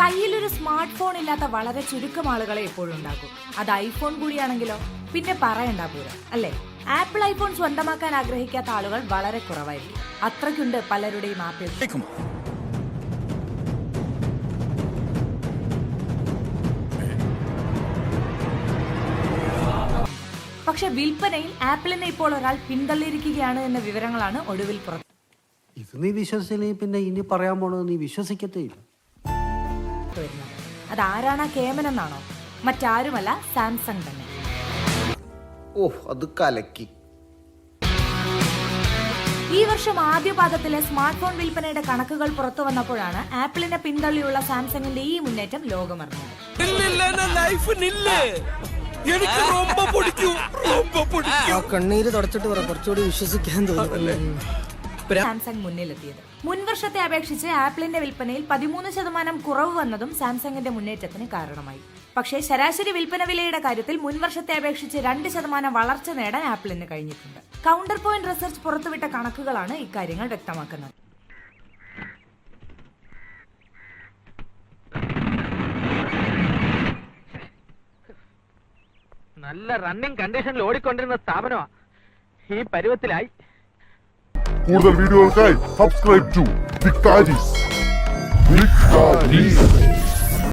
കയ്യിലൊരു smart phone ഇല്ലാത്ത വളരെ ചുരുക്കം ആളുകളെ എപ്പോഴും ഉണ്ടാകും. അത് ഐഫോൺ കൂടിയാണെങ്കിലോ പിന്നെ പറയണ്ട പോരാ, അല്ലേ? ആപ്പിൾ ഐഫോൺ സ്വന്തമാക്കാൻ ആഗ്രഹിക്കാത്ത ആളുകൾ വളരെ കുറവായിരിക്കും. അത്രയ്ക്കുണ്ട് പലരുടെയും ആപ്പിൾ. പക്ഷെ വിൽപ്പനയിൽ ആപ്പിളിനെ ഇപ്പോൾ ഒരാൾ പിന്തള്ളിയിരിക്കുകയാണ് എന്ന വിവരങ്ങളാണ് ഒടുവിൽ പുറത്ത്. ഇത് നീ വിശ്വസിച്ചില്ലെങ്കിൽ പിന്നെ ഇനി പറയാൻ പോണത് നീ വിശ്വസിക്കത്തേയില്ല. അതാരാണ് കേമനെന്നാണോ? മറ്റാരുമല്ല, സാംസങ് തന്നെ. അത് കലക്കി. ഈ വർഷം ആദ്യ പാദത്തിലെ സ്മാർട്ട് ഫോൺ വിൽപ്പനയുടെ കണക്കുകൾ പുറത്തു വന്നപ്പോഴാണ് ആപ്പിളിനെ പിന്തള്ളിയുള്ള സാംസങ്ങിന്റെ ഈ മുന്നേറ്റം ലോകമറിഞ്ഞത്. കണ്ണീര് തുടച്ചിട്ട് കുറച്ചുകൂടി വിശ്വസിക്കാൻ തോന്നുന്നു. സാംസങ് മുന്നിലെത്തിയത് മുൻവർഷത്തെ അപേക്ഷിച്ച് ആപ്പിളിന്റെ വിൽപ്പനയിൽ 13% കുറവ് വന്നതും സാംസങ്ങിന്റെ മുന്നേറ്റത്തിന് കാരണമായി. പക്ഷേ ശരാശരി വിൽപ്പന വിലയുടെ കാര്യത്തിൽ മുൻവർഷത്തെ അപേക്ഷിച്ച് 2% വളർച്ച നേടാൻ ആപ്പിളിന് കഴിഞ്ഞിട്ടുണ്ട്. കൗണ്ടർ പോയിന്റ് റിസർച്ച് പുറത്തുവിട്ട കണക്കുകളാണ് ഇക്കാര്യങ്ങൾ വ്യക്തമാക്കുന്നത്. നല്ല റണ്ണിംഗ് കണ്ടീഷനിൽ ഓടിക്കൊണ്ടിരുന്ന സ്ഥാപനമാണ് ഈ പരുവത്തിലായി. കൂടുതൽ വീഡിയോകൾക്കായി സബ്സ്ക്രൈബ് ടു വിക്ടാരീസ്.